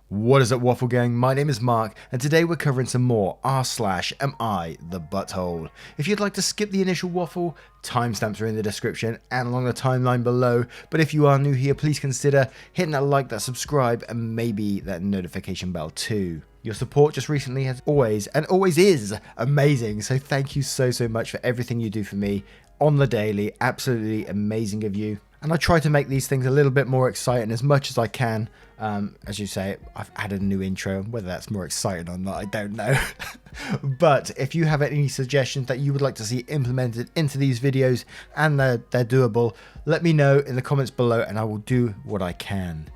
What is up, Waffle Gang? My name is Mark, and today we're covering some more r/am I the butthole. If you'd like to skip the initial waffle, timestamps are in the description and along the timeline below, but if you are new here, please consider hitting that like, that subscribe, and maybe that notification bell too. Your support just recently has always, and always is, amazing, so thank you so much for everything you do for me on the daily. Absolutely amazing of you. And I try to make these things a little bit more exciting as much as I can. As you say, I've added a new intro. Whether that's more exciting or not, I don't know. But if you have any suggestions that you would like to see implemented into these videos and they're doable, let me know in the comments below and I will do what I can.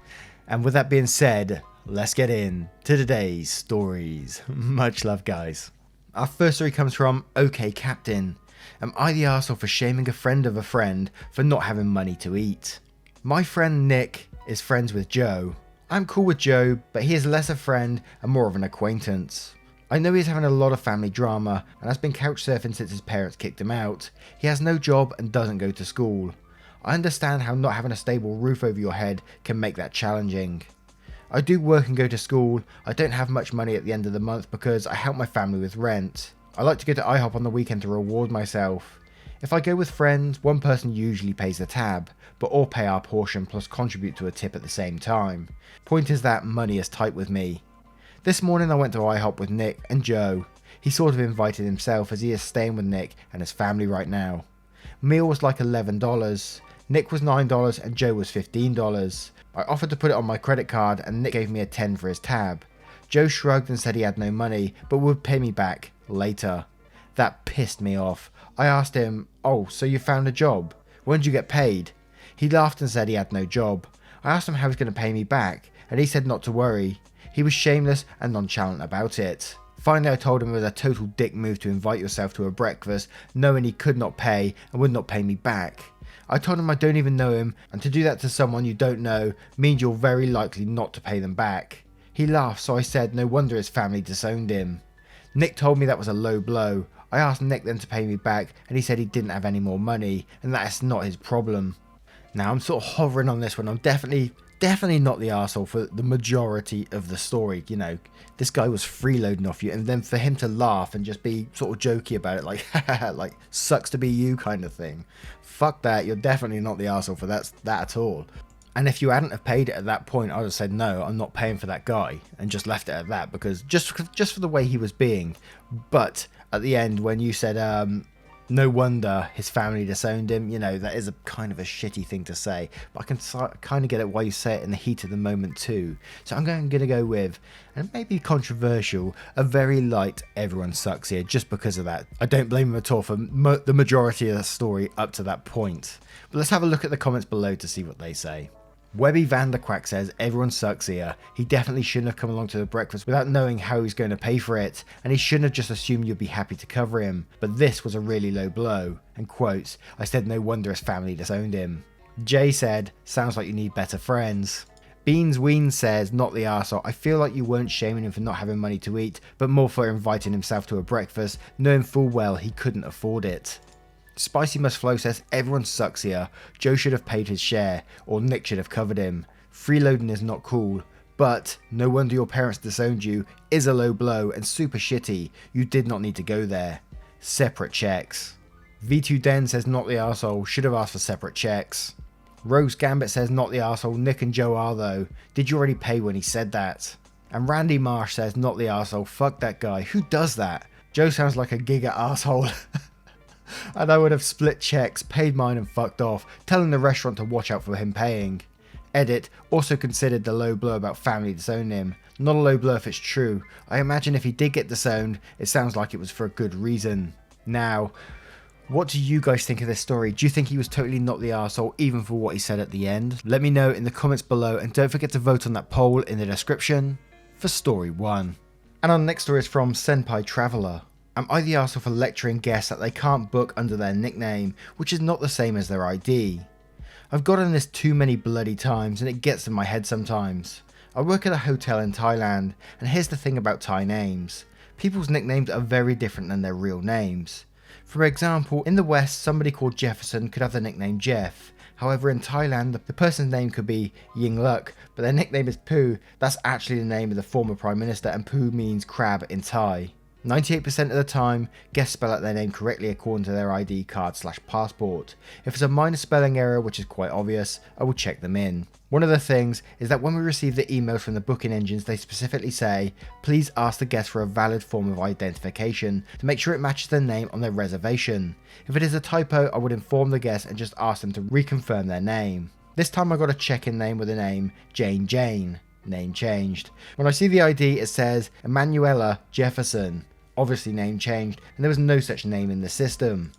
And with that being said, let's get in to today's stories. Much love, guys. Our first story comes from OK Captain. Am I the arsehole for shaming a friend of a friend for not having money to eat? My friend Nick is friends with Joe. I'm cool with Joe, but he is less a friend and more of an acquaintance. I know he's having a lot of family drama and has been couch surfing since his parents kicked him out. He has no job and doesn't go to school. I understand how not having a stable roof over your head can make that challenging. I do work and go to school. I don't have much money at the end of the month because I help my family with rent. I like to go to IHOP on the weekend to reward myself. If I go with friends, one person usually pays the tab, but all pay our portion plus contribute to a tip at the same time. Point is that money is tight with me. This morning I went to IHOP with Nick and Joe. He sort of invited himself as he is staying with Nick and his family right now. Meal was like $11, Nick was $9 and Joe was $15. I offered to put it on my credit card and Nick gave me a $10 for his tab. Joe shrugged and said he had no money but would pay me back later. That pissed me off. I asked him, "Oh, so you found a job? When did you get paid?" He laughed and said he had no job. I asked him how he was going to pay me back and he said not to worry. He was shameless and nonchalant about it. Finally I told him it was a total dick move to invite yourself to a breakfast knowing he could not pay and would not pay me back. I told him I don't even know him and to do that to someone you don't know means you're very likely not to pay them back. He laughed, so I said no wonder his family disowned him. Nick told me that was a low blow. I asked Nick then to pay me back and he said he didn't have any more money and that is not his problem. Now I'm sort of hovering on this one. I'm definitely not the arsehole for the majority of the story. You know, this guy was freeloading off you and then for him to laugh and just be sort of jokey about it like like sucks to be you kind of thing. Fuck that, you're definitely not the arsehole for that at all. And if you hadn't have paid it at that point, I would have said, no, I'm not paying for that guy, and just left it at that, because just for the way he was being. But at the end, when you said, no wonder his family disowned him, you know, that is a kind of a shitty thing to say. But I can kind of get it why you say it in the heat of the moment too. So I'm going to go with, and maybe controversial, a very light everyone sucks here, just because of that. I don't blame him at all for the majority of the story up to that point. But let's have a look at the comments below to see what they say. Webby Van der Quack says, everyone sucks here. He definitely shouldn't have come along to the breakfast without knowing how he's going to pay for it, and he shouldn't have just assumed you'd be happy to cover him. But this was a really low blow. And quotes, I said no wonder his family disowned him. Jay said, sounds like you need better friends. Beans Ween says, not the arsehole. I feel like you weren't shaming him for not having money to eat, but more for inviting himself to a breakfast, knowing full well he couldn't afford it. Spicy Must Flow says, everyone sucks here. Joe should have paid his share, or Nick should have covered him. Freeloading is not cool, but no wonder your parents disowned you is a low blow and super shitty. You did not need to go there. Separate checks. V2 Den says, not the arsehole. Should have asked for separate checks. Rose Gambit says, not the arsehole. Nick and Joe are though. Did you already pay when he said that? And Randy Marsh says, not the arsehole. Fuck that guy. Who does that? Joe sounds like a giga arsehole. And I would have split checks, paid mine and fucked off, telling the restaurant to watch out for him paying. Edit, also considered the low blow about family disowning him. Not a low blow if it's true. I imagine if he did get disowned, it sounds like it was for a good reason. Now, what do you guys think of this story? Do you think he was totally not the arsehole even for what he said at the end? Let me know in the comments below and don't forget to vote on that poll in the description for story 1. And our next story is from Senpai Traveller. Am I the arsehole for lecturing guests that they can't book under their nickname, which is not the same as their ID? I've gotten this too many bloody times and it gets in my head sometimes. I work at a hotel in Thailand, and here's the thing about Thai names. People's nicknames are very different than their real names. For example, in the West, somebody called Jefferson could have the nickname Jeff. However, in Thailand, the person's name could be Yingluck, but their nickname is Poo. That's actually the name of the former Prime Minister, and Poo means crab in Thai. 98% of the time, guests spell out their name correctly according to their ID card/passport. If it's a minor spelling error, which is quite obvious, I will check them in. One of the things is that when we receive the emails from the booking engines, they specifically say, please ask the guest for a valid form of identification to make sure it matches their name on their reservation. If it is a typo, I would inform the guest and just ask them to reconfirm their name. This time I got a check-in name with the name Jane. Name changed. When I see the ID, it says Emanuela Jefferson. Obviously name changed, and there was no such name in the system.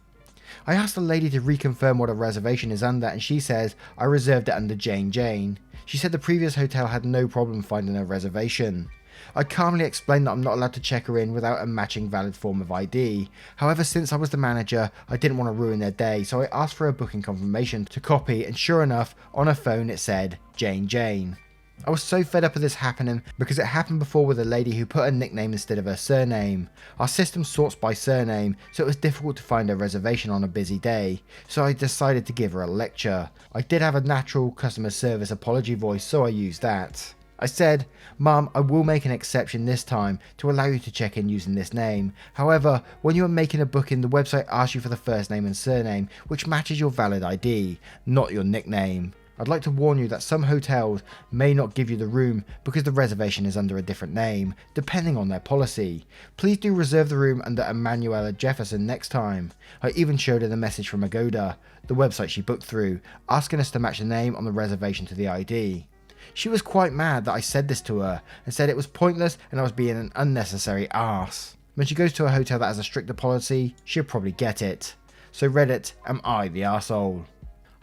I asked the lady to reconfirm what a reservation is under, and she says I reserved it under Jane. She said the previous hotel had no problem finding a reservation. I calmly explained that I'm not allowed to check her in without a matching valid form of ID. However, since I was the manager, I didn't want to ruin their day, so I asked for a booking confirmation to copy, and sure enough, on her phone it said Jane. I was so fed up of this happening because it happened before with a lady who put her nickname instead of her surname. Our system sorts by surname, so it was difficult to find a reservation on a busy day, so I decided to give her a lecture. I did have a natural customer service apology voice, so I used that. I said, Mum, I will make an exception this time to allow you to check in using this name. However, when you are making a booking, the website asks you for the first name and surname, which matches your valid ID, not your nickname. I'd like to warn you that some hotels may not give you the room because the reservation is under a different name, depending on their policy. Please do reserve the room under Emanuela Jefferson next time. I even showed her the message from Agoda, the website she booked through, asking us to match the name on the reservation to the ID. She was quite mad that I said this to her and said it was pointless and I was being an unnecessary arse. When she goes to a hotel that has a stricter policy, she'll probably get it. So Reddit, am I the arsehole?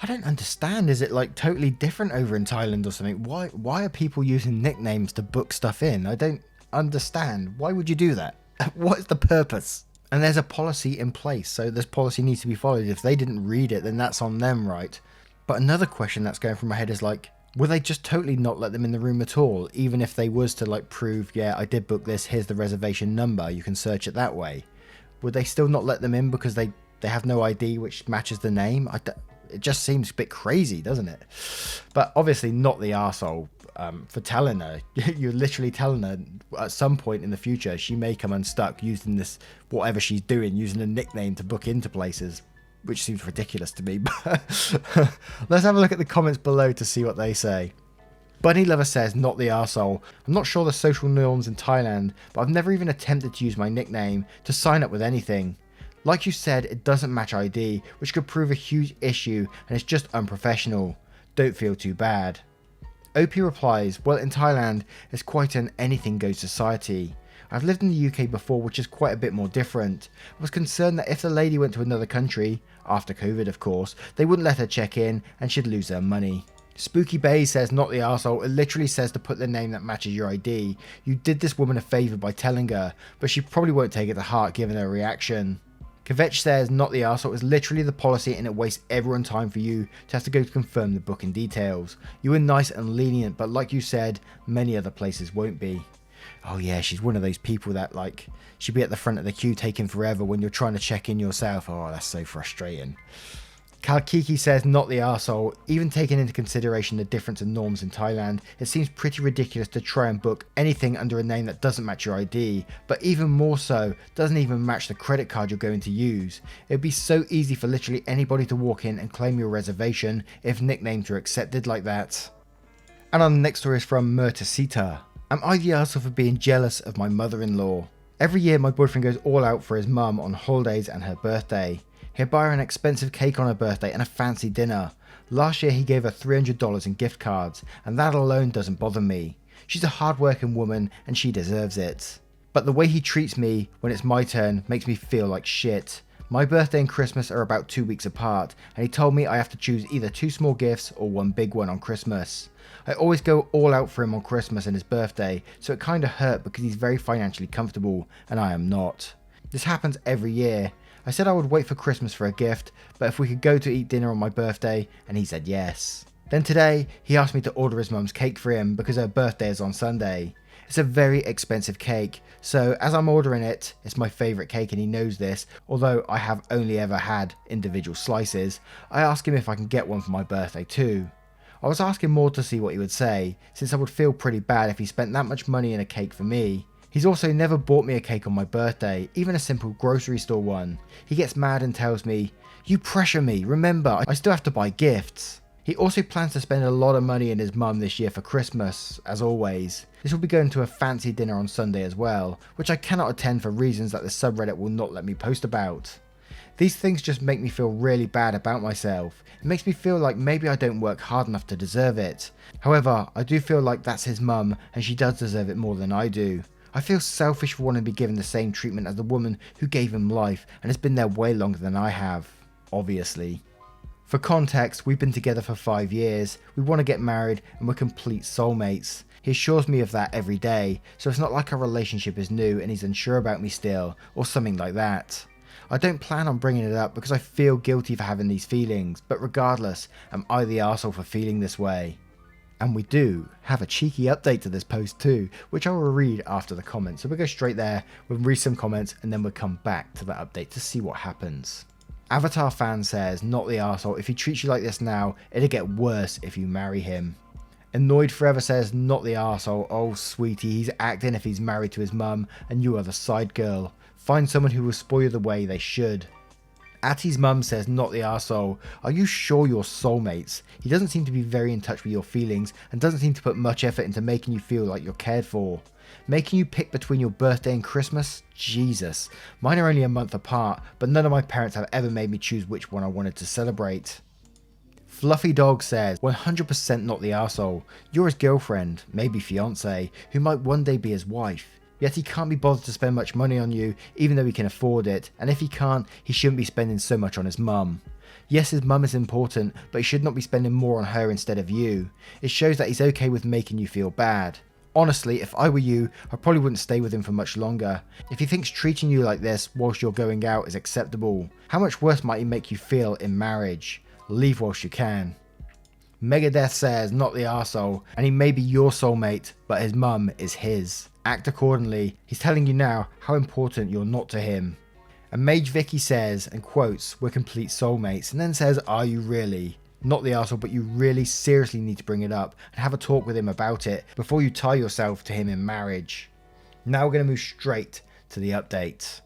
I don't understand. Is it like totally different over in Thailand or something? Why are people using nicknames to book stuff in? I don't understand. Why would you do that? What is the purpose? And there's a policy in place, so this policy needs to be followed. If they didn't read it, then that's on them, right? But another question that's going through my head is like, would they just totally not let them in the room at all? Even if they was to like prove, yeah, I did book this, here's the reservation number, you can search it that way. Would they still not let them in because they have no ID which matches the name? It just seems a bit crazy, doesn't it? But obviously not the arsehole for telling her. You're literally telling her at some point in the future she may come unstuck using this, whatever she's doing, using a nickname to book into places, which seems ridiculous to me. But let's have a look at the comments below to see what they say. Bunny Lover says, not the arsehole. I'm not sure the social norms in Thailand, but I've never even attempted to use my nickname to sign up with anything. Like you said, it doesn't match ID, which could prove a huge issue and it's just unprofessional. Don't feel too bad. OP replies, well, in Thailand, it's quite an anything goes society. I've lived in the UK before, which is quite a bit more different. I was concerned that if the lady went to another country, after COVID of course, they wouldn't let her check in and she'd lose her money. Spooky Bay says, not the arsehole. It literally says to put the name that matches your ID. You did this woman a favour by telling her, but she probably won't take it to heart given her reaction. Kvetch says, not the arsehole is literally the policy and it wastes everyone's time for you to have to go to confirm the booking details. You were nice and lenient, but like you said, many other places won't be. Oh yeah, she's one of those people that like, she'd be at the front of the queue taking forever when you're trying to check in yourself. Oh, that's so frustrating. Kalkiki says, not the arsehole. Even taking into consideration the difference in norms in Thailand, it seems pretty ridiculous to try and book anything under a name that doesn't match your ID, but even more so, doesn't even match the credit card you're going to use. It would be so easy for literally anybody to walk in and claim your reservation if nicknames were accepted like that. And our next story is from Murtasita. Am I the arsehole for being jealous of my mother-in-law? Every year my boyfriend goes all out for his mum on holidays and her birthday. He'll buy her an expensive cake on her birthday and a fancy dinner. Last year he gave her $300 in gift cards, and that alone doesn't bother me. She's a hard-working woman and she deserves it. But the way he treats me when it's my turn makes me feel like shit. My birthday and Christmas are about 2 weeks apart, and he told me I have to choose either 2 small gifts or 1 big one on Christmas. I always go all out for him on Christmas and his birthday, so it kinda hurt because he's very financially comfortable and I am not. This happens every year. I said I would wait for Christmas for a gift, but if we could go to eat dinner on my birthday, and he said yes. Then today, he asked me to order his mum's cake for him because her birthday is on Sunday. It's a very expensive cake, so as I'm ordering it, it's my favourite cake and he knows this, although I have only ever had individual slices. I ask him if I can get one for my birthday too. I was asking more to see what he would say, since I would feel pretty bad if he spent that much money in a cake for me. He's also never bought me a cake on my birthday, even a simple grocery store one. He gets mad and tells me, "You pressure me, remember, I still have to buy gifts." He also plans to spend a lot of money in his mum this year for Christmas, as always. This will be going to a fancy dinner on Sunday as well, which I cannot attend for reasons that the subreddit will not let me post about. These things just make me feel really bad about myself. It makes me feel like maybe I don't work hard enough to deserve it. However, I do feel like that's his mum and she does deserve it more than I do. I feel selfish for wanting to be given the same treatment as the woman who gave him life and has been there way longer than I have, obviously. For context, we've been together for 5 years, we want to get married and we're complete soulmates. He assures me of that every day, so it's not like our relationship is new and he's unsure about me still, or something like that. I don't plan on bringing it up because I feel guilty for having these feelings, but regardless, am I the arsehole for feeling this way? And we do have a cheeky update to this post too, which I will read after the comments. So we'll go straight there, we'll read some comments and then we'll come back to that update to see what happens. Avatar fan says, "Not the arsehole, if he treats you like this now, it'll get worse if you marry him." Annoyed Forever says, "Not the arsehole, oh sweetie, he's acting if he's married to his mum and you are the side girl. Find someone who will spoil you the way they should." Atti's mum says, "Not the arsehole, are you sure you're soulmates? He doesn't seem to be very in touch with your feelings and doesn't seem to put much effort into making you feel like you're cared for. Making you pick between your birthday and Christmas? Jesus. Mine are only a month apart, but none of my parents have ever made me choose which one I wanted to celebrate." Fluffy Dog says, 100% not the arsehole. You're his girlfriend, maybe fiance, who might one day be his wife. Yet he can't be bothered to spend much money on you, even though he can afford it, and if he can't, he shouldn't be spending so much on his mum. Yes, his mum is important, but he should not be spending more on her instead of you. It shows that he's okay with making you feel bad. Honestly, if I were you, I probably wouldn't stay with him for much longer. If he thinks treating you like this whilst you're going out is acceptable, how much worse might he make you feel in marriage? Leave whilst you can. Megadeth says, "Not the arsehole, and he may be your soulmate, but his mum is his. Act accordingly. He's telling you now how important you're not to him." And Mage Vicky says, and quotes, "We're complete soulmates," and then says, "Are you really? Not the arsehole, but you really seriously need to bring it up and have a talk with him about it before you tie yourself to him in marriage." Now we're going to move straight to the update.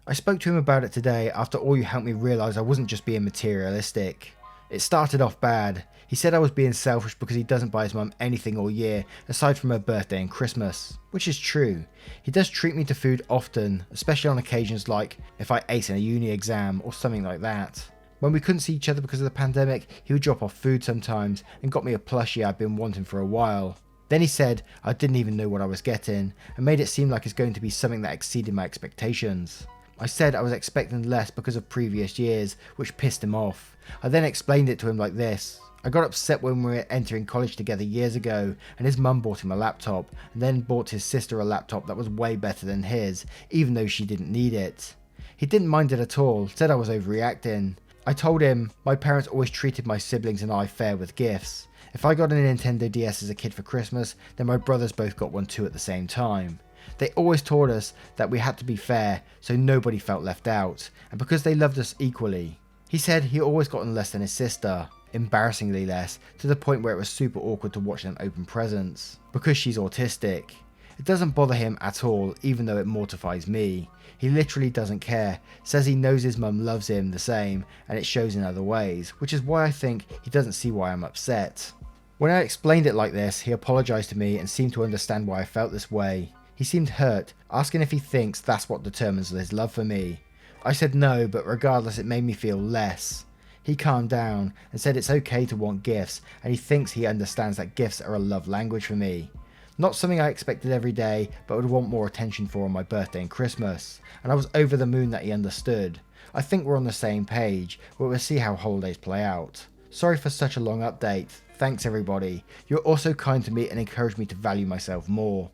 I spoke to him about it today after all you helped me realise I wasn't just being materialistic. It started off bad. He said I was being selfish because he doesn't buy his mum anything all year aside from her birthday and Christmas, which is true. He does treat me to food often, especially on occasions like if I ace in a uni exam or something like that. When we couldn't see each other because of the pandemic, he would drop off food sometimes and got me a plushie I'd been wanting for a while. Then he said I didn't even know what I was getting and made it seem like it's going to be something that exceeded my expectations. I said I was expecting less because of previous years, which pissed him off. I then explained it to him like this. I got upset when we were entering college together years ago and his mum bought him a laptop and then bought his sister a laptop that was way better than his, even though she didn't need it. He didn't mind it at all, said I was overreacting. I told him my parents always treated my siblings and I fair with gifts. If I got a Nintendo DS as a kid for Christmas, then my brothers both got one too at the same time. They always taught us that we had to be fair so nobody felt left out, and because they loved us equally. He said he always gotten less than his sister, embarrassingly less, to the point where it was super awkward to watch them open presents, because she's autistic. It doesn't bother him at all, even though it mortifies me. He literally doesn't care, says he knows his mum loves him the same, and it shows in other ways, which is why I think he doesn't see why I'm upset. When I explained it like this, he apologised to me and seemed to understand why I felt this way. He seemed hurt, asking if he thinks that's what determines his love for me. I said no, but regardless it made me feel less. He calmed down and said it's okay to want gifts, and he thinks he understands that gifts are a love language for me. Not something I expected every day, but would want more attention for on my birthday and Christmas, and I was over the moon that he understood. I think we're on the same page, but we'll see how holidays play out. Sorry for such a long update. Thanks everybody. You're also kind to me and encourage me to value myself more.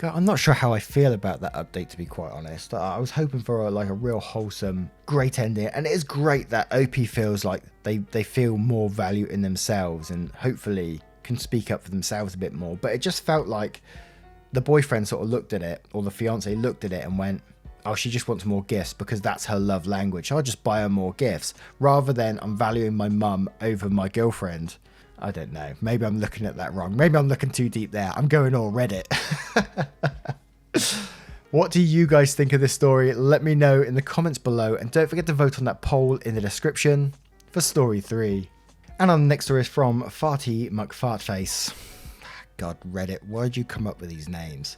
I'm not sure how I feel about that update, to be quite honest. I was hoping for a real wholesome, great ending, and it is great that OP feels like they feel more value in themselves and hopefully can speak up for themselves a bit more. But it just felt like The boyfriend sort of looked at it, or the fiance looked at it and went, oh, she just wants more gifts because that's her love language. I'll just buy her more gifts rather than I'm valuing my mum over my girlfriend. I don't know. Maybe I'm looking at that wrong. Maybe I'm looking too deep there. I'm going all Reddit. What do you guys think of this story? Let me know in the comments below, and don't forget to vote on that poll in the description for story 3. And our next story is from Farty McFartface. God, Reddit, why'd you come up with these names?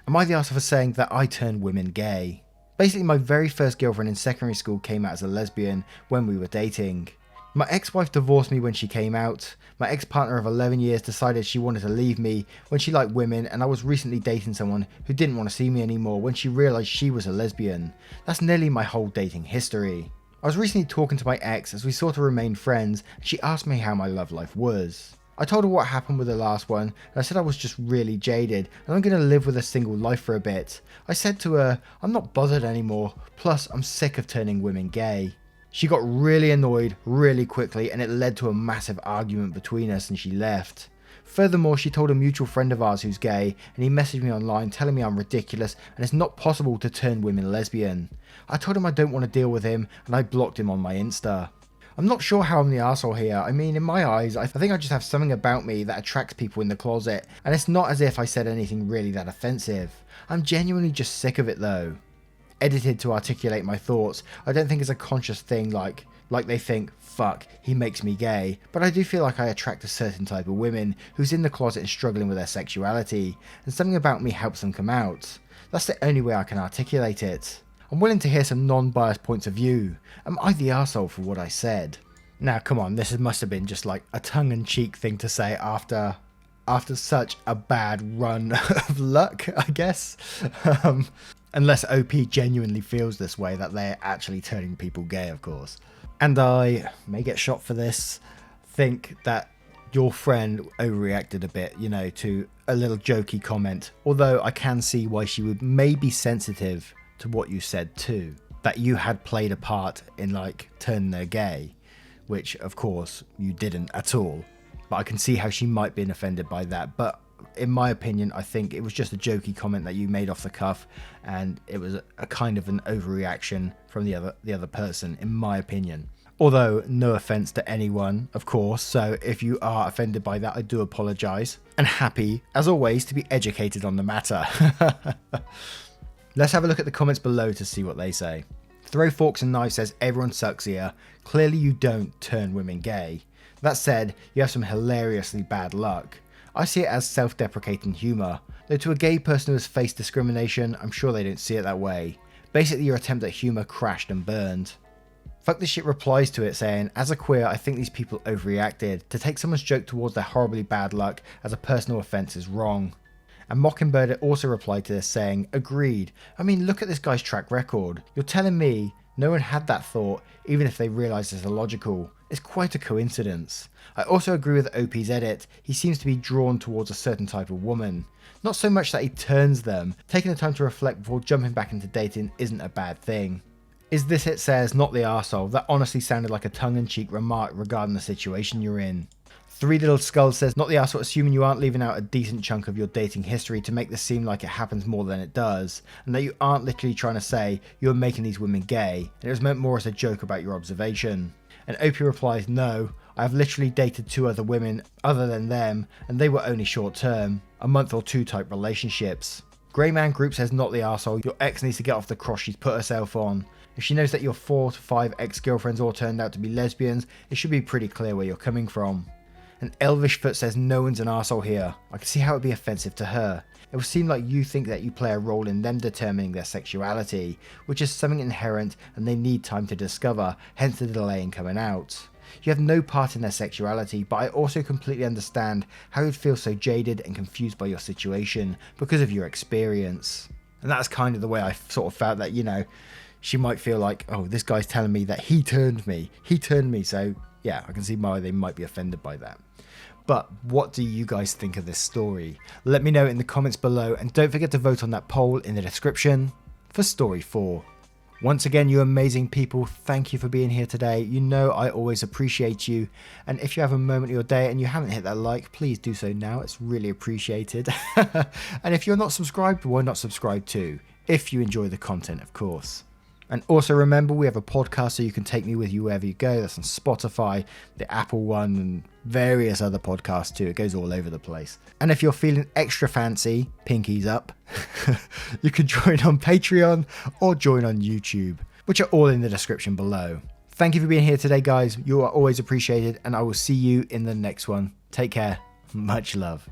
Am I the arsehole for saying that I turned women gay? Basically, my very first girlfriend in secondary school came out as a lesbian when we were dating. My ex-wife divorced me when she came out. My ex-partner of 11 years decided she wanted to leave me when she liked women, and I was recently dating someone who didn't want to see me anymore when she realised she was a lesbian. That's nearly my whole dating history. I was recently talking to my ex as we sort of remained friends, and she asked me how my love life was. I told her what happened with the last one, and I said I was just really jaded and I'm going to live with a single life for a bit. I said to her, I'm not bothered anymore, plus I'm sick of turning women gay. She got really annoyed really quickly, and it led to a massive argument between us, and she left. Furthermore, she told a mutual friend of ours who's gay, and he messaged me online telling me I'm ridiculous and it's not possible to turn women lesbian. I told him I don't want to deal with him, and I blocked him on my Insta. I'm not sure how I'm the arsehole here. I mean, in my eyes, I think I just have something about me that attracts people in the closet, and it's not as if I said anything really that offensive. I'm genuinely just sick of it though. Edited to articulate my thoughts. I don't think it's a conscious thing like they think, fuck, he makes me gay, but I do feel like I attract a certain type of women who's in the closet and struggling with their sexuality, and something about me helps them come out. That's the only way I can articulate it. I'm willing to hear some non-biased points of view. Am I the arsehole for what I said? Now come on, this must have been just like a tongue-in-cheek thing to say after such a bad run of luck, I guess. Unless OP genuinely feels this way, that they're actually turning people gay, of course. And I may get shot for this. Think that your friend overreacted a bit, you know, to a little jokey comment. Although I can see why she would may be sensitive to what you said too. That you had played a part in like turning her gay, which of course you didn't at all. But I can see how she might be offended by that. But in my opinion, I think it was just a jokey comment that you made off the cuff, and it was a kind of an overreaction from the other person, in my opinion. Although, no offense to anyone, of course, so if you are offended by that, I do apologize, and happy, as always, to be educated on the matter. Let's have a look at the comments below to see what they say. Throw Forks and Knives says, everyone sucks here. Clearly you don't turn women gay. That said, you have some hilariously bad luck. I see it as self-deprecating humour, though to a gay person who has faced discrimination, I'm sure they don't see it that way. Basically, your attempt at humour crashed and burned. Fuck This Shit replies to it saying, as a queer, I think these people overreacted. To take someone's joke towards their horribly bad luck as a personal offence is wrong. And Mockingbird also replied to this saying, agreed. I mean, look at this guy's track record. You're telling me no one had that thought, even if they realised it's illogical. It's quite a coincidence. I also agree with OP's edit. He seems to be drawn towards a certain type of woman. Not so much that he turns them. Taking the time to reflect before jumping back into dating isn't a bad thing. Is This It says, not the arsehole. That honestly sounded like a tongue-in-cheek remark regarding the situation you're in. Three Little Skulls says, not the arsehole, assuming you aren't leaving out a decent chunk of your dating history to make this seem like it happens more than it does, and that you aren't literally trying to say you're making these women gay, and it was meant more as a joke about your observation. And OP replies, no, I have literally dated 2 other women other than them, and they were only short term, a month or 2 type relationships. Greyman Group says, not the arsehole, your ex needs to get off the cross she's put herself on. If she knows that your 4 to 5 ex-girlfriends all turned out to be lesbians, it should be pretty clear where you're coming from. And Elvish Foot says, no one's an arsehole here. I can see how it would be offensive to her. It would seem like you think that you play a role in them determining their sexuality, which is something inherent and they need time to discover, hence the delay in coming out. You have no part in their sexuality, but I also completely understand how you'd feel so jaded and confused by your situation because of your experience. And that's kind of the way I sort of felt that, you know, she might feel like, oh, this guy's telling me that he turned me, so yeah, I can see why they might be offended by that. But what do you guys think of this story? Let me know in the comments below, and don't forget to vote on that poll in the description for story 4. Once again, you amazing people, thank you for being here today. You know I always appreciate you. And if you have a moment of your day and you haven't hit that like, please do so now. It's really appreciated. And if you're not subscribed, why not subscribe too? If you enjoy the content, of course. And also remember, we have a podcast so you can take me with you wherever you go. That's on Spotify, the Apple one, and various other podcasts too. It goes all over the place. And if you're feeling extra fancy, pinkies up, you can join on Patreon or join on YouTube, which are all in the description below. Thank you for being here today, guys. You are always appreciated, and I will see you in the next one. Take care. Much love.